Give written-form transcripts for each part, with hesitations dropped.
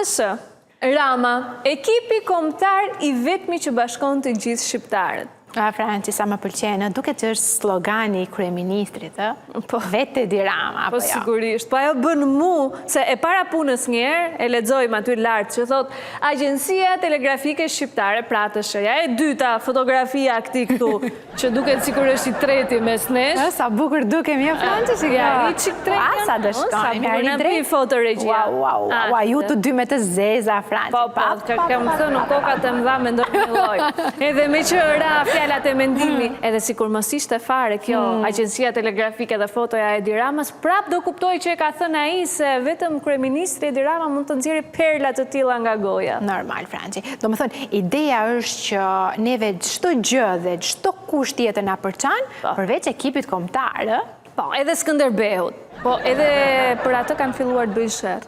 KMS, Rama, ekipi kombëtar I vetmi që bashkon të gjithë shqiptarët. Franci, sa më pëlqenë, duket që është slogani I kryeministrit, po vete di Rama, po sigurisht, po ajo bën mu, se e para punës njerë, e lexojmë aty lartë, që thot, Agjencia Telegrafike Shqiptare, pra të shëja, e dyta, fotografia këti këtu, që duket sikur është I treti mes nesh. Sa bukur dukem jo, Franci, që ja, I qik treti. Sa dështojmë, ja, I drejt. Fotoregjia. Wow, ju të dy me të zeza, Franci. Po, që kam thënë, kokat e mdha me ndonjë lloj. Edhe me që ra fjalat e mendimi, edhe sikur mos ishte fare kjo Agjencia Telegrafike dhe fotoja e Edi Ramës, prap do kuptoj që e ka thënë ai se vetëm kryeministri Edi Rama mund të nxjerrë perla të tilla nga goja. Normal, Franci. Domethënë, ideja është që neve çdo gjë dhe çdo kusht tjetër na përçan, përveç ekipit kombëtar, Po, edhe Skënderbeut. Po, edhe për atë kanë filluar të bëjnë sherr.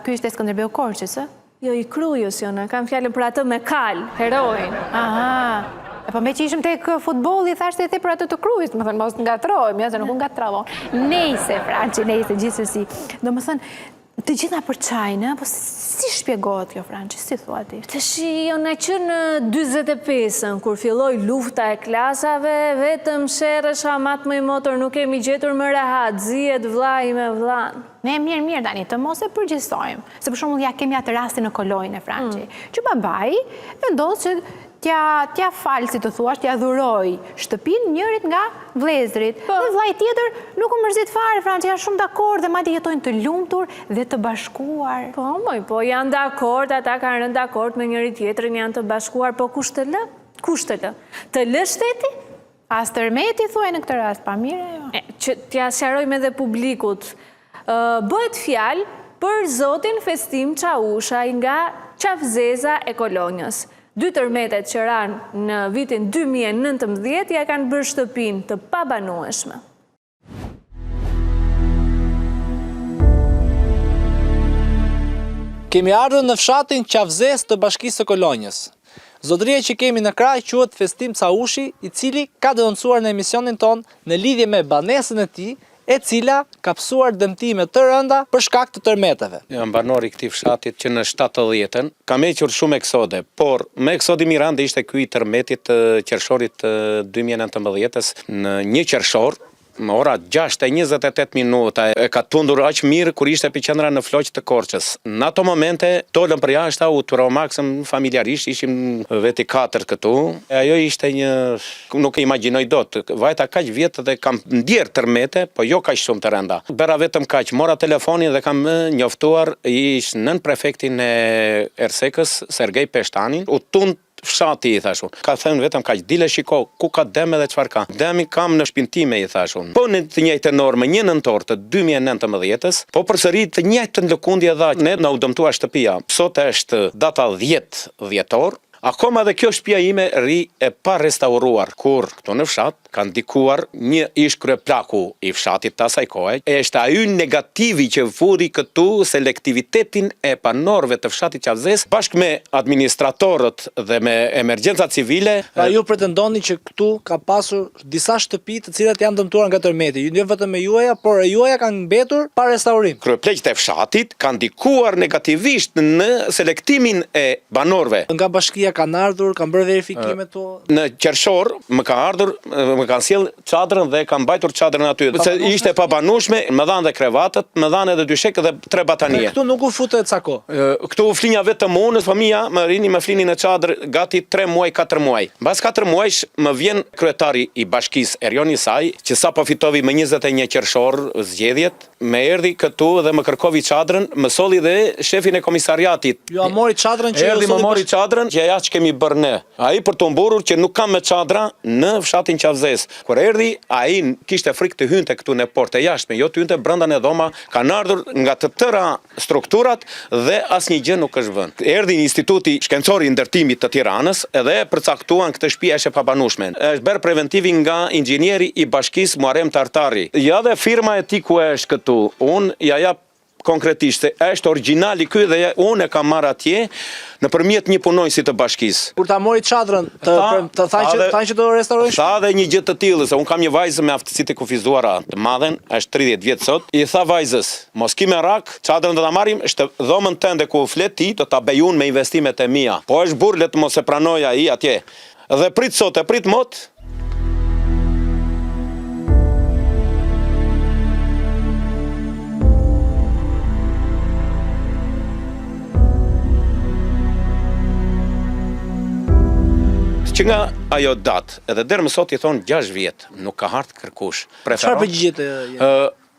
Ky është Skënderbeu Korçës, Jo, I Krujës, kam fjalën për atë me Kal, heroin. Aha. Po me që ishëm tek futbolli, thashtë e the për atë të Krujës, më thënë, mos ngatrojmë, ja, se nuk ngatrovon. Nejse, Franci, nejse, gjithsesi. Do më thënë, të gjitha përçajnë, po si shpjegohet kjo, Franci, si thua ti? Të jo në që në 45-ën, kur filloj lufta e klasave, vetëm sherrësha matë më I motor, nuk kemi gjetur më rahat, zihet vllai me vllan. Ne mirë, Dani, të mos e përgjithsojmë. Se për shembull ja kemi atë rastin në Kolojnë e Franci, që babai vendos që t'ja falë, si të thuash, t'ja dhuroj shtëpin njërit nga vlezrit. Dhe vllai tjetër nuk u mërzit fare, Franci, janë shumë dakord dhe madje jetojnë të lumtur dhe të bashkuar. Po janë dakord, ata kanë rënë dakord me njëri tjetrin, janë të bashkuar, po kush të lë? Kush të lë? Të lë shteti? As tërmeti thuaj në këtë rast, pa mire jo. Që t'ja sqarojmë edhe publikut. Bëhet fjalë për zotin Festim Çausha nga Qafzeza e Kolonjës. 2 tërmetet që ranë në vitin 2019 ja kanë bërë shtëpinë të pabanueshme. Kemi ardhur në fshatin Qafzez të Bashkisë së Kolonjës. Zotëria që kemi në kraj quhet Festim Çaushi, I cili ka denoncuar në emisionin ton në lidhje me banesën e tij, e cila ka pësuar dëmtime të rënda për shkak të tërmeteve. Jam banor I këtij fshatit që në 70-ën kam hequr shumë eksode, por me eksodi mirande ishte ky I tërmetit të qershorit 2019-s në 1 qershor. Më ora 6:28 minuta e ka tundur aq mirë kur ishte epicendra në Floq të Korçës. Në ato momente dolëm për jashtë, u turomaksëm familjarisht, ishim veti 4 këtu. Ajo ishte nuk e imagjinoj dot. Vajta kaq vjet dhe kam ndjer tërmete, po jo kaq shumë të rënda. Bëra vetëm kaq, mora telefonin dhe kam njoftuar ish nën prefektin e Ersekës, Sergej Peshtanin, u tund fshati I thashun. Ka thënë vetëm kaq, dile shiko ku ka dëm edhe çfarë ka. Dëmi kam në shtëpinë time I thashun. Po në të njëjtën orë më 1 nëntor të 2019-s, po përsëri të njëjtën lëkundje dha. Ne na u dëmtua shtëpia. Sot është data 10 dhjetor. Akoma dhe kjo shtëpia ime ri e pa restauruar, kur këtu në fshat kanë ndikuar një ish kryeplaku I fshatit të asaj kohe. Është ai negativi që vuri këtu selektivitetin e banorëve të fshatit Qafzez bashkë me administratorët dhe me emergjenca civile. Pra ju pretendoni që këtu ka pasur disa shtëpi të cilat janë dëmtuar nga tërmeti. Jo vetëm e juaja, por e juaja kanë mbetur pa restaurim. Kryepleqët e fshatit kanë ndikuar negativisht në selektimin e banorëve. Nga bashkia kanë ardhur, kanë bërë verifikime to. Në qershor më ka ardhur, më kanë sjell çadrën dhe kanë mbajtur çadrën aty. Se ishte pa banueshme, më dhanë dhe krevatët, më dhanë edhe dyshek dhe 3 batanie. Këtu nuk u futet ca kohë. Këtu u flinja vetëm unë, fëmia më rini më flinin në çadër gati 3 muaj, 4 muaj. Mbas 4 muajsh më vjen kryetari I bashkisë Erjon Isaj, që sapo fitovi më 21 qershor zgjedhjet, më erdhi këtu dhe më kërkovi çadrën, më solli dhe shefin e komisariatit. Ju a mori çadrën që erdhi më mori çadrën që që kemi bërë ne. Ai për të mburur që nuk kam me çadra në fshatin Qafzez. Kur erdhi, ai kishte frikë të hynte këtu në portë jashtme, jo të hynte brenda në dhoma, kanë ardhur nga të tëra strukturat dhe asnjë gjë nuk është vënë. Erdhi Instituti Shkencor I Ndërtimit të Tiranës edhe përcaktuan këtë shtëpi është e pabanueshme. Është bërë preventivi nga inxhinieri I bashkisë Muharrem Tartari. Ja dhe firma e tij ku është këtu. Unë ja jap konkretisht se është origjinali ky dhe unë e kam marrë atje nëpërmjet një punonjësi të bashkisë. Kur ta mori çadrën, të thanë që do restaurojnë. Tha dhe një gjë të tillë, se unë kam një vajzë me aftësi të kufizuara të madhen, është 30 vjeç sot. I tha vajzës, mos ki merak, çadrën do ta marrim, është dhomën tënde ku flet ti, do ta bëj unë me investimet e mia. Po është burr, le të mos e pranoj ai atje. Dhe prit sot e prit mot. Që nga ajo datë, edhe deri më sot i thonë 6 vjet, nuk ka hartë kërkush. Çfarë përgjigjet?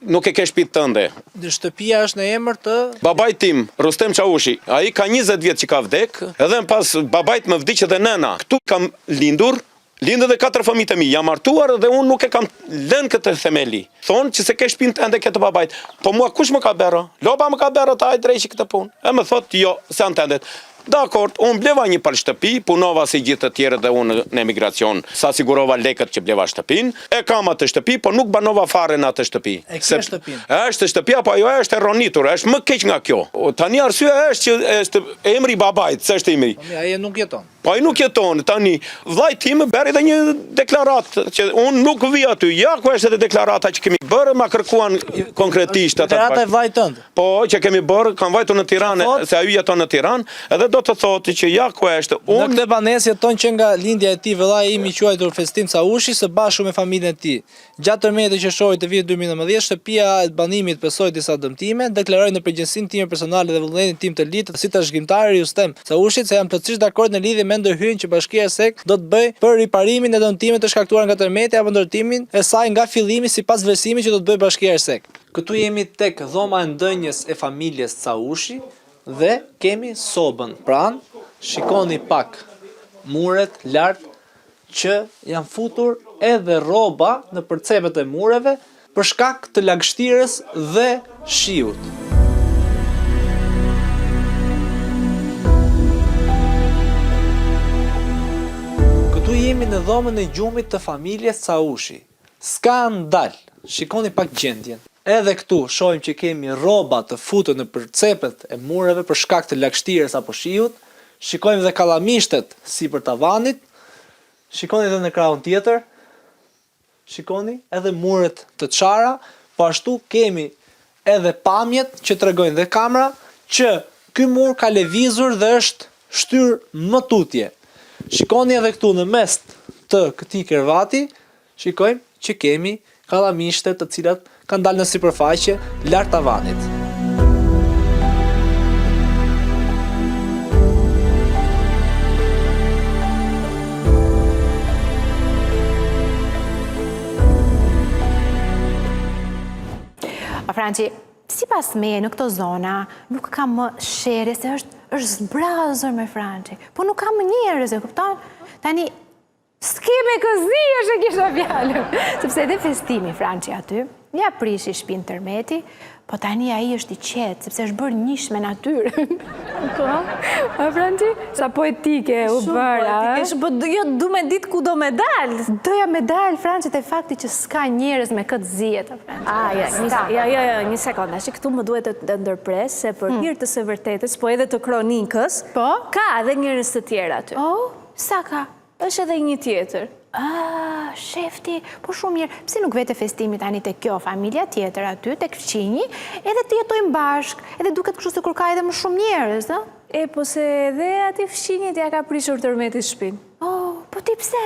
Nuk e ke shtëpinë tënde. Shtëpia është në emër të Babait tim, Rustem Çaushi, ai ka 20 vjet që ka vdek, edhe pas babait më vdiq edhe nëna. Ktu kam lindur dhe 4 fëmijët e mi, jam martuar dhe unë nuk e kam lënë këtë themeli. Thonë që se ke shtëpinë tënde këtë babait. Po mua kush më ka bërë? Loba më ka bërë ta ai drejtë këtë punë. E më thotë jo, se anë tëndet. Dakord, unë bleva një palë shtëpi, punova si gjithë të tjerë dhe unë në emigracion, sa sigurova lekët që bleva shtëpin, e kam atë shtëpi, po nuk banova fare në atë shtëpi. E kështë shtëpin? Është shtëpia, po ajo është erronitur, është më keq nga kjo. Tani arsyeja është që është emri babait, s'është emri. Ai nuk jeton. Po ai nuk jeton, tani vllai tim bëri edhe një deklaratë që unë nuk vi aty. Ja ku është edhe deklarata që kemi bërë, ma kërkuan konkretisht atë. Deklarata e vllait tënd. Po, që kemi bërë, kam vajtur në Tiranë, se ai jeton në Tiranë, edhe do të thotë që ja ku është. Në këtë banesë jeton që nga lindja e tij vllai im i quajtur Festim Çaushi së bashku me familjen e tij. Gjatë tërmejit të qershorit të vitit 2019, shtëpia e banimit besoi disa dëmtime, deklaroi në përgjegjësinë time personale dhe vullnetin tim të litë si trashëgimtari Rustem Çaushit se jam plotësisht dakord në lidhje me ndërhyrjen që Bashkia e SEK do të bëjë për riparimin e dëmtimeve të shkaktuara nga tërmeti apo ndërtimin e saj nga fillimi sipas vlerësimit që do të bëjë Bashkia e SEK. Këtu jemi tek dhoma e ndënjës e familjes Çaushi dhe kemi sobën pranë. Shikoni pak muret lart që janë futur edhe rroba në përcepet e mureve për shkak të lagështirës dhe shiut. Këtu jemi në dhomën e gjumit të familjes Çaushi. Skandal! Shikoni pak gjendjen. Edhe këtu shohim që kemi rroba të futur në përcepet e mureve për shkak të lagështirës apo shiut. Shikojmë dhe kallamishtet sipër tavanit. Shikoni edhe në krahun tjetër. Shikoni edhe muret të çara, po ashtu kemi edhe pamjet që tregojnë dhe kamera që ky mur ka lëvizur dhe është shtyr më tutje. Shikoni edhe këtu në mes të këtij kervati, shikojmë që kemi kallamishte të cilat kanë dalë në sipërfaqe lart tavanit. Franci, sipas meje në këto zona nuk ka më shere se është zbrazur me Franci. Po nuk ka më njerëz, e kupton? Tani s'keme këzi është e kisha fjallën. Sepse edhe festimi Franci aty, ja prishi shpinë tërmeti, po tani ai është i qetë, sepse është bërë njësh me natyrën. Po, a Franci? Sa poetike u bëra. Po jo du me ditë ku do me dalë. Doja me dalë, Franci, te fakti që s'ka njerëz me këtë zijet, Franci. Një sekonda, që këtu më duhet të ndërpres, se për hir të së vërtetës, po edhe të kronikës, ka edhe njerëz të tjerë aty. Sa ka? Është edhe një tjetër. Shefti, po shumë mirë, pse nuk vete festimi tani te kjo familja tjetër aty, tek fqinji, edhe të jetojmë bashk, edhe duket kështu se kur ka edhe më shumë njerëz, ë? Po se edhe ati fqinjit ja ka prishur tërmeti shpinë. Po ti pse?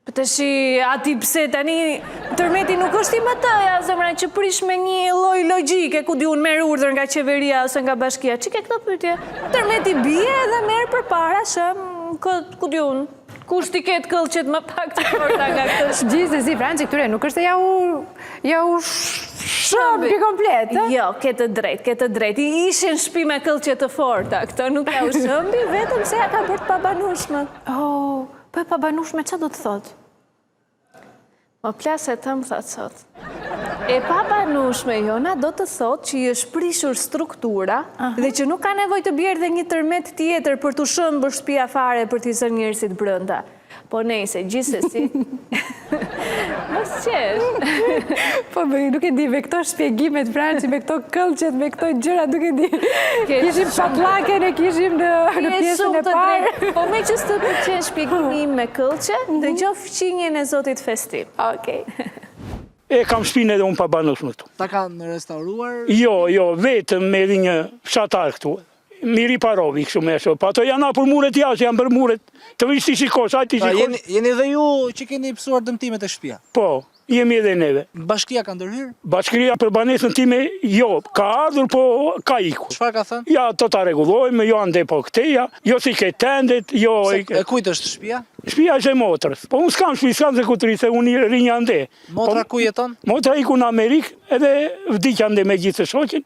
Po të shi, ati pse, tani tërmeti nuk është i më tëja, zemra që prish me një lloj logjike, ku di unë merr urdhër nga qeveria ose nga bashkia. Çike këto pyetje? Tërmeti bie edhe merr përpara shëm, ku di unë. Kush t'i ketë këllqet më pak të forta nga këtë? Gjithsesi, Franci, këtyre nuk është ja u shëmbi komplet, e? Jo, ketë drejt. Ishin shpi me këllqet të forta. Këto nuk ja u shëmbi, vetëm se ja ka bërë pabanushme. Po e pabanushme, që do të thotë? Më plasë e të më thotë sot. E pabanushme jona do të thotë që i është prishur struktura dhe që nuk ka nevoj të bjerë dhe një tërmet tjetër për të shëmbër shtëpia fare për t'i zënë njerëzit brenda. Po nejse, gjithsesi. Mos qesh. Po, nuk e di, me këto shpjegimet Franci, me këto këllqet, me këto gjëra, nuk e di. Kishim patlaken e kishim në pjesën e parë. Po me që së të përqen shpjegimi im me këllqe, dhe gjo fëqinjen e Zotit Festim. Okej. E kam shpinë edhe unë pa banos më këtu. Ta kanë restauruar? Jo, vetëm me edhe një fshatar këtu. Miri parovi kështu me ashtu. Pa ato janë apur muret jashtë, janë bërë muret. Të vishë ti shikosh, ajë ti shikosh. Jeni dhe ju që keni pësuar dëmtimet e shtëpia? Po, jemi edhe neve. Bashkia ka ndërhyrë? Bashkëria për banesën time, jo, ka ardhur, po ka iku. Çfarë ka thënë? Ja, to ta rregullojmë, jo ande po këteja, jo si ke tendet, jo... E kujt është shtëpia? Shtëpia është e motrës. Po unë s'kam shtëpi, s'kam zekutri, se unë rinj ande. Motra ku jeton? Motra iku në Amerikë, edhe vdikja ande me gjithë të shoqin,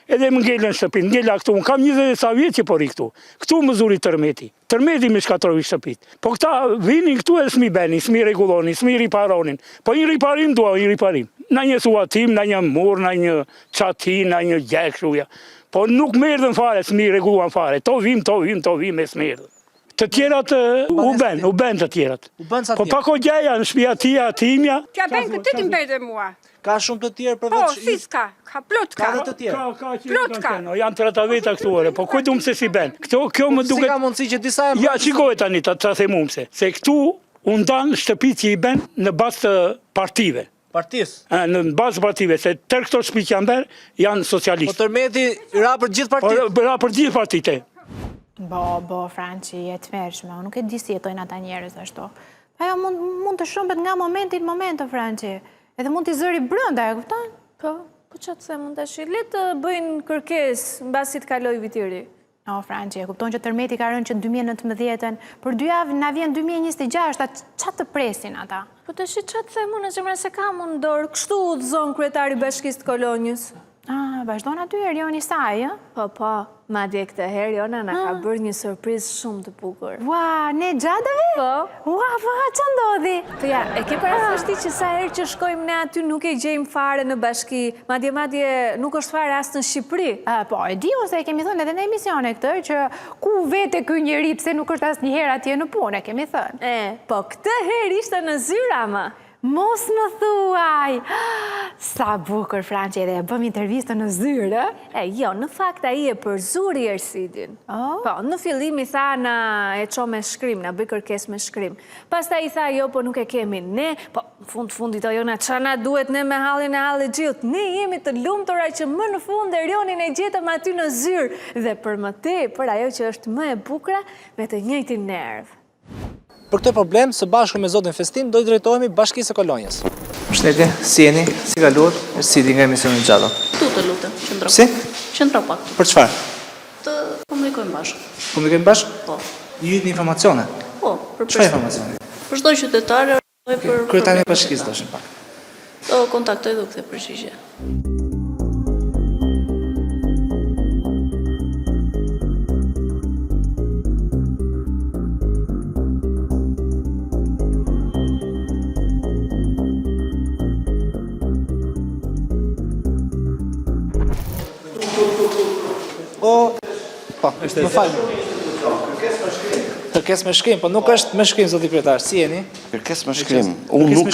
edhe më ngellën shtëpin, ngella këtu, unë kam 20 sa vjetë që pori këtu. Këtu më zuri tërmeti. Tërmeti me shkatrovi shtëpit. Po këta vinin këtu e s'mi beni, s'mi regullonin, s'mi riparonin. Po një riparim dua, një riparim. Na një suatim, na një mur, na një qatin, na një gjekshuja. Po nuk merdhen fare, s'mi regulluan fare. To vim, e s'merdhen. Të tjerat u ben të tjerat. Po pako gjeja në shtëpia tia, timja. Kja ben këtë ti mbete mua. Ka shumë të tjerë Po, përveç... si s'ka, ka plot ka. Ka dhe të tjerë? Plot ka. Janë 30 veta këtu ore, po kujtu më se si ben. Kjo më Si duket... ka mundësi që disa e... Ja, qikoj tani të themu mëse. Se këtu unë danë shtëpit që i ben në bazë të partive. Partis? Në bazë partive, se tërë këto shtëpit që janë berë, janë Po socialistë. tërmeti ra për gjithë partit? Ra për gjithë partite. Bo, Franci, e të mërshme, nuk e di si jetojnë ata njerës ashtu. Ajo mund të shumbet nga momenti në moment, Franci. Edhe mund t'i zëri brënda, e kupton? Po që të them, unë të shi, le të bëjnë kërkes në basit kaloj vitiri. O, Franci, e kupton që tërmeti ka rënë që në 2019, për 2 javë na vjen 2026, qatë të presin ata? Po të shi, që të them, unë që mërë se kam unë dorë, kështu u të zonë kryetari bashkisë të kolonjës. Vazhdojnë aty Erioni saj, e? Po, madje këtë herë, Jona na ka bërë një surprizë shumë të bukur. Ua, ne gjadëve? Po. Ua, që ndodhi? Po ja, e ke parasysh që sa herë që shkojmë ne aty nuk e gjejmë fare në bashki, madje nuk është fare as në Shqipëri. Po, e di ose e kemi thënë edhe në emisione këtë, që ku vete ky njeri pse nuk është as njëherë atje në punë, e kemi thënë. Po këtë herë ishte në zyra, ma. Mos më thuaj! Sa bukur, Franci, edhe e bëm intervistën në zyrë. Jo, në fakt a i e përzuri Ersidin. Po, në fillim i tha na e qo me shkrim, na bëj kërkes me shkrim. Pasta i tha, jo, po nuk e kemi ne, po fundit o Jona, qa na duhet ne me hallin e halli gjithë. Ne jemi të lumtura që më në fund Erionin e gjetëm aty në zyrë. Dhe për më tepër, ajo që është më e bukura, me të njëjtin nerv. Për këtë problem, së bashku me Zotin Festim, do i drejtohemi Bashkisë së Kolonjës. Përshëndetje, si jeni? Si kaluat? Ersidi nga emisionin Gjalla. Tu të lutem, qëndro. Si? Qëndro pak. Për çfarë? Të komunikojmë bashkë. Komunikojmë bashkë? Po. Ju jitni informacione? Po, për Çfarë informacione? Për çdo qytetar dhe për Kryetari i Bashkisë doshin pak. Do kontaktoj dhe u kthe përgjigje. Po, më falë. Kërkes me shkrim, po nuk është me shkrim, zoti kryetar. Si jeni? Kërkes me shkrim. Unë nuk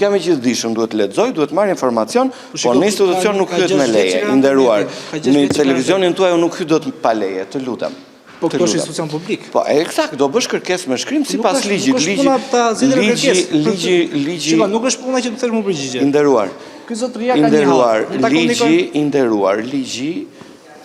jam i gjithdijshëm, duhet të lexoj, duhet marr informacion, po në institucion nuk hyet me leje, i nderuar. Në televizionin tuaj unë nuk hyj dot pa leje, të lutem. Po kjo është institucion publik. Po, eksakt, do bësh kërkesë me shkrim sipas ligjit. Ligji. Nuk është puna që të thesh më përgjigje. I nderuar. Ky zotëria ka një hall. I nderuar, ligji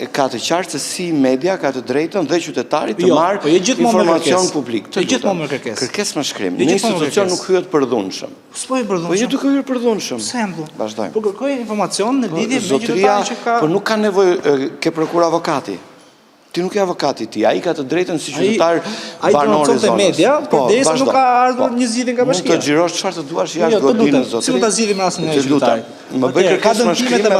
ka të qartë se si media ka të drejtën dhe qytetarit të marrë informacion publik. Të gjithmonë me kërkesë. Kërkesë me shkrim. Në institucion nuk hyet përdhunshëm. S'po i përdhunshëm. Po ju duke hyrë përdhunshëm. Pse jam këtu? Vazhdojmë. Po kërkoj informacion në lidhje me Zotëria, qytetarin që ka. po nuk ka nevojë ke prokur avokati. Ti nuk je avokati ti, ai ka të drejtën si qytetar banor i zonës. Media, por derisa nuk ka ardhur një zgjidhje nga bashkia. Mund të xhirosh çfarë të duash jashtë godinës zotëri. Si mund ta zgjidhim rastin e qytetarit? Më bëj kërkesë me shkrim dhe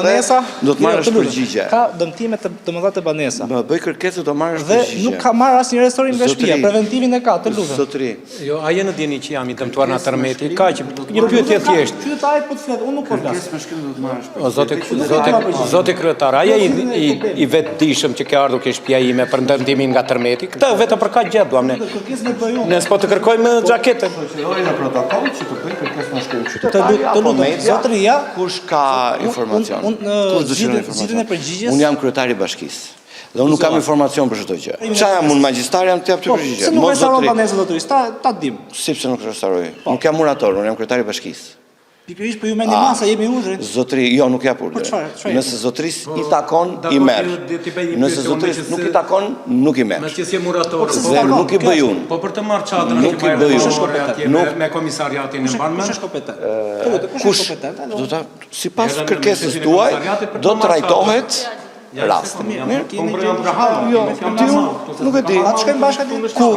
do të marrësh përgjigje. Ka dëmtime të mëdha të banesa. Më bëj kërkesë do marrësh përgjigje. Dhe nuk ka marrë asnjë restaurim nga shtëpia, preventivin e ka, të lutem. Zotëri. Jo, a jeni djeni që jam i dëmtuar në tërmeti, ka që një pyetje thjesht. Qytetarit po të flet, unë nuk po flas. Kërkesë me shkrim do të marrësh përgjigje. Zoti kryetar, aja i vetëdijshëm që ke ardhur ke shtëpia ime për ndërtimin nga tërmeti. Këtë vetëm për kaq gjë duam ne. Ne s'po të kërkojmë xhaketën. Shëroj në protokoll që të bëj kërkesë në shkrim qytetar. Të lutem, zotëria, Kush ka informacion? Kush dëshiron informacion? Unë jam kryetari i bashkisë. Dhe unë nuk kam informacion për çdo gjë. Qa jam unë magjistar, jam të jap ty përgjigje. Se nuk restauron banesën zotërisë, ta dim. Si pse nuk restauroj? Nuk jam murator, unë jam kryetari i bashkisë. Pikërisht për ju mendni masa, jemi urdhrin. Zotri, jo, nuk jap urdhrin. Nëse zotris i takon, i merr. Nëse zotris nuk i takon, nuk i merr. Nëse je murator, Dhe nuk i bëj unë. po për të marrë çadrën Nuk i bëj unë. me komisariatin e mban Kush është kompetent? Kush do ta sipas kërkesës tuaj do të trajtohet rasti. Jo, nuk e di. Atë shkojmë bashkë aty. Ku?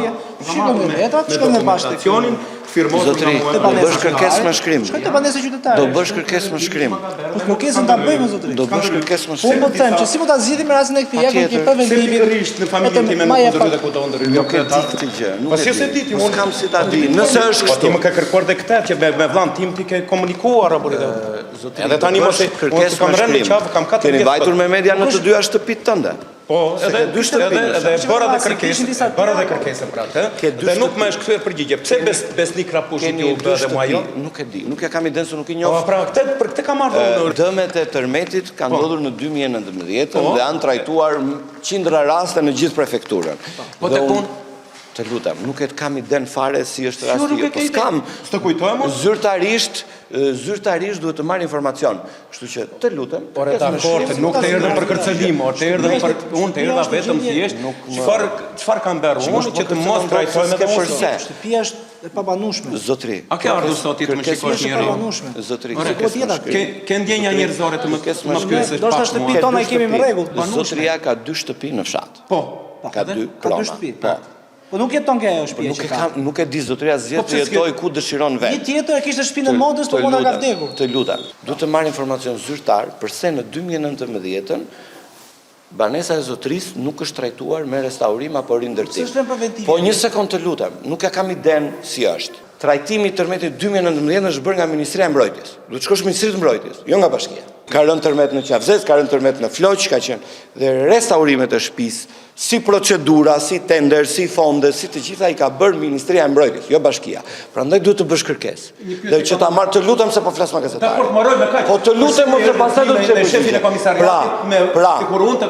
Shikojmë me letrat, shkojmë bashkë. Zotri, do bësh kërkesë me shkrim. Shkojmë te banesë qytetare. Do bësh kërkesë me shkrim. Po kërkesën ta bëjmë zotëri. Do bësh kërkesë me Unë shkrim. po të them që si po ta zgjidhim rastin e këtij jepën që për vendimin në familjen time nuk do të kudo ndër. Nuk e di këtë gjë. Nuk si se di ti, unë kam si ta di. Nëse është Po ti kështu. më ke kërkuar dhe këtë që me vllan tim ti ke komunikuar apo edhe tani mos e kërkesë kam me rënë në shkrim. qafë, kam 4 Keni vjet. vajtur me media në të dyja shtëpitë tënde. Po, edhe dy shtëpi. edhe bëra dhe kërkesën për atë. Dhe nuk më është kthyer përgjigje. Pse besnik Rapushi Keni ju dy bë dhe mua jo? shtëpi, nuk e di. Nuk e kam idenë se nuk i Po njoh. pra, për këtë kam marrë unë. Dëmet e tërmetit kanë ndodhur në 2019 dhe janë trajtuar qindra raste në gjithë prefekturën. Po Dhe te unë- punë? Të lutem, nuk e kam iden fare si është nuk rasti. e Po ke s'kam. S'të kujtohem unë? Zyrtarisht duhet të marr informacion. Kështu që të lutem. Ore dakord, nuk të erdhëm për kërcënim, or të erdhëm për unë të erdha vetëm thjesht. Çfarë kam bërë unë që të mos trajtojmë edhe përse. Shtëpia është e pabanueshme. Zotri. A ke ardhur sot ti të më shikosh njëri? Zotri. Ke ndjenja njerëzore të më pyesësh Do të pak shtëpi mua. tona i kemi me rregull, banueshme. Zotria ka 2 shtëpi në fshat. Po. Ka 2 Ka prona. 2 shtëpi. Po. Po nuk jeton ke ajo shtëpia Nuk që e ka. kam, nuk e di zotria zgjedh të jetoj ku dëshiron Një vetë. tjetër e kishte shtëpinë e modës, po mona ka vdekur. Të lutem. Duhet të marr informacion zyrtar përse në 2019-ën banesa e zotrisë nuk është trajtuar me restaurim apo rindërtim. S'është preventive. Po një sekond të lutem, nuk e kam iden si është. Trajtimi i tërmetit 2019 është bërë nga Ministria e Mbrojtjes. Duhet shkosh në Ministrinë e Mbrojtjes, jo nga Bashkia. Ka rënë tërmet në Qafzes, ka rënë tërmet në Floq, ka qenë dhe restaurimet e shtëpisë, si procedura, si tender, si fonde, si të gjitha i ka bërë Ministria e Mbrojtjes, jo Bashkia. Prandaj duhet të bësh kërkesë. Dhe që ta marr të lutem se po flas me gazetare. Dakor, mbaroj me kaq. Po të lutem mos e pastaj do të me shefin e komisariatit me sikur unë të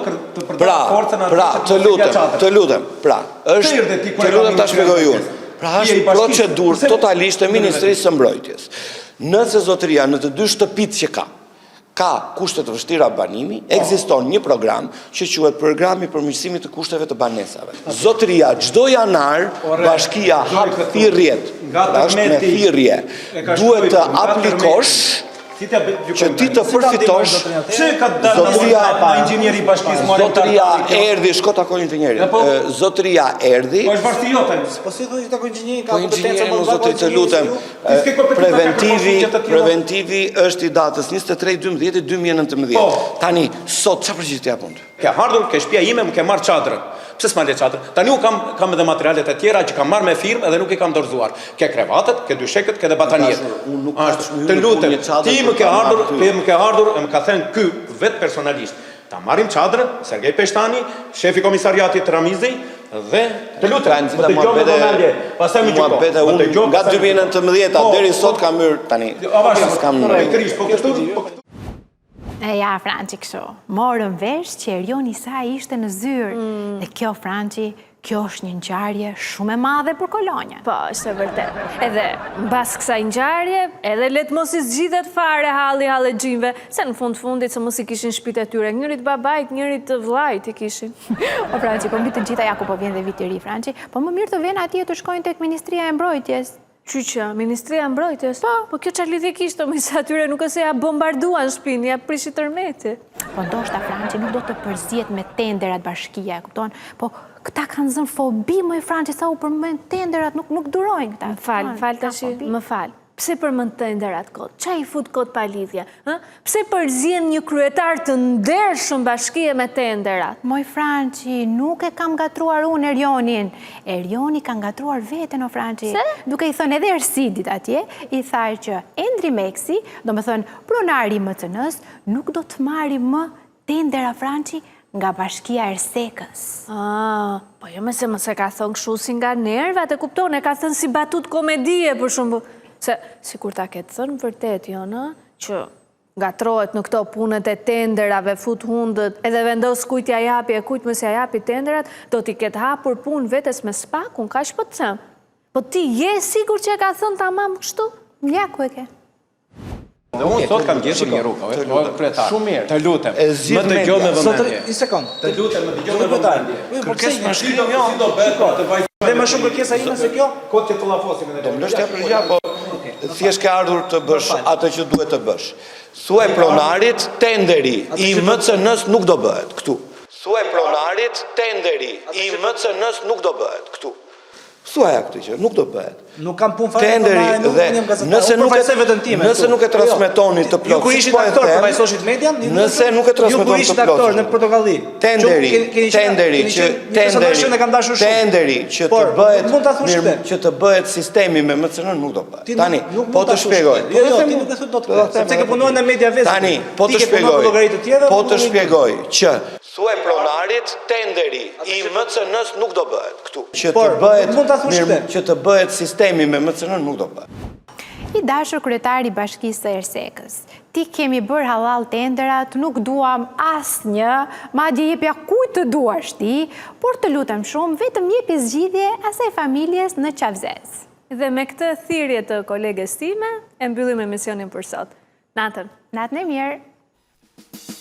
përdor forcën atë. Të lutem. Pra, është të lutem ta shpjegoj unë. Pra është procedurë totalisht e Ministrisë së Mbrojtjes. Nëse zotëria në të 2 shtëpitë që ka kushte të vështira banimi, ekziston një program që quhet Programi Përmirësimit të Kushteve të Banesave. Zotëria çdo janar bashkia hap thirrjet. Është me thirrje. Duhet të aplikosh që ti të përfitosh. Pse ka dalë inxhinieri i bashkisë mua? Zotëria erdhi, shko takoj inxhinierin. Zotëria erdhi. Po është vërtet jo tani. Po si thoni takoj inxhinieri ka Po kompetencë inxhinieri më mos zotëri të lutem. Preventivi është i datës 23/12/2019. Tani sot çfarë përgjigje jap unë? Ke ardhur ke shtëpia ime, më ke marr çadrën. Pse s'ma le çadrën? Tani u kam edhe materialet e tjera që kam marrë me firmë edhe nuk i kam dorëzuar. Ke krevatet, ke dyshekët, ke edhe bataniet. Unë nuk Të lutem, ti më ke ardhur e më ka thënë ky vetë personalisht. Ta marrim çadrën, Sergej Peshtani, shefi komisariatit Ramizi dhe të lutem, më dëgjoj me vëmendje. Pastaj më gjoko. Unë nga 2019 deri sot kam hyrë tani. S'kam po këtu. E ja, Franqi kështu, morëm vesh që Erioni saj ishte në zyrë. Dhe kjo, Franqi, kjo është një ngjarje shumë e madhe për Kolonjën. Po, është e vërtet. Edhe mbas kësaj ngjarje, edhe le të mos i zgjidhet fare halli hallexhinëve, se në fundit se mos i kishin shtëpitë e tyre, njërit babait, njërit vllajt i kishin. O Franqi, po mbi të gjitha ja ku po vjen dhe viti i ri, Franqi, po më mirë të vjen atje të shkojnë tek Ministria e Mbrojtjes. Qyqa, Ministria e Mbrojtjes? Po kjo çfarë lidhje kishte me sa atyre nuk ose ja bombarduan shtëpinë, ja prishi tërmeti. Po ndoshta Franqi nuk do të përzihet me tenderat bashkia, kupton? Po këta kanë zënë fobi më Franqi sa u përmend tenderat nuk durojnë këta. Më fal tash, më fal. Pse përmend tenderat kot? Qa i fut kot pa lidhje? Pse përzien një kryetar të ndershëm bashkie me tenderat? Moj Franqi, nuk e kam gatruar unë Erionin. Erioni ka gatruar veten o Franqi. Se? Duke i thënë edhe Ersidit atje, i thaj që Endri Meksi, do me thënë pronari i MCN-s, nuk do të marri më tendera Franqi nga Bashkia e Ersekës. Po jo me se mëse ka thënë kështu si nga nervat, e kupton, e ka thënë si batut komedie, për shumë, se si kur ta ketë thënë vërtet, jo, në, që gatrohet në këto punët e tenderave, fut hundët, edhe vendos kujt ja japi e kujt mos ja japi tenderat, do t'i ketë hapur punë vetes me spakun, ka që po të them. Po ti je sigur që e ka thënë tamam kështu? Ja, ku e ke? Dhe unë sot kam gjetur një rrugë, kryetar. Shumë mirë. Të lutem. Më dëgjoj me vëmendje. Një sekond. Të lutem, më dëgjoj me vëmendje. Kërkesë më shkrim jo, si do bëhet. Dhe më shumë kërkesa ime se kjo, Kot që tullafosim edhe. Do më lështja për gja, po thjesht ke ardhur të bësh atë që duhet të bësh. Thuaj pronarit, tenderi i MCN-s nuk do bëhet këtu. Thuaj pronarit, tenderi i MCN-s nuk do bëhet këtu. Thuaja këtë që nuk do bëhet. nuk kam punë fare. Tenderi dhe nëse nuk e transmetoni të plot. Ju kur ishit aktor për social media, nëse nuk e transmetoni të plot. aktor në Portokalli. Tenderi që të bëhet që të bëhet sistemi me MCN nuk do bëhet. Tani, po të shpjegoj. Jo, ti nuk e thot dot këtë. Sepse ke punuar në media vetë. Tani, po të shpjegoj që thuaj pronarit, tenderi i MCN-s nuk do bëhet këtu. Që të bëhet sistemi me MCN nuk do bëhet. I dashur kryetari i Bashkisë së Ersekës, ti kemi bërë halal tenderat, nuk duam asnjë, madje jepja kujt të duash ti, por të lutem shumë, vetëm jepi zgjidhje asaj familjes në Qavzez. Dhe me këtë thirrje të koleges time, e mbyllim emisionin për sot. Natën. Natën e mirë.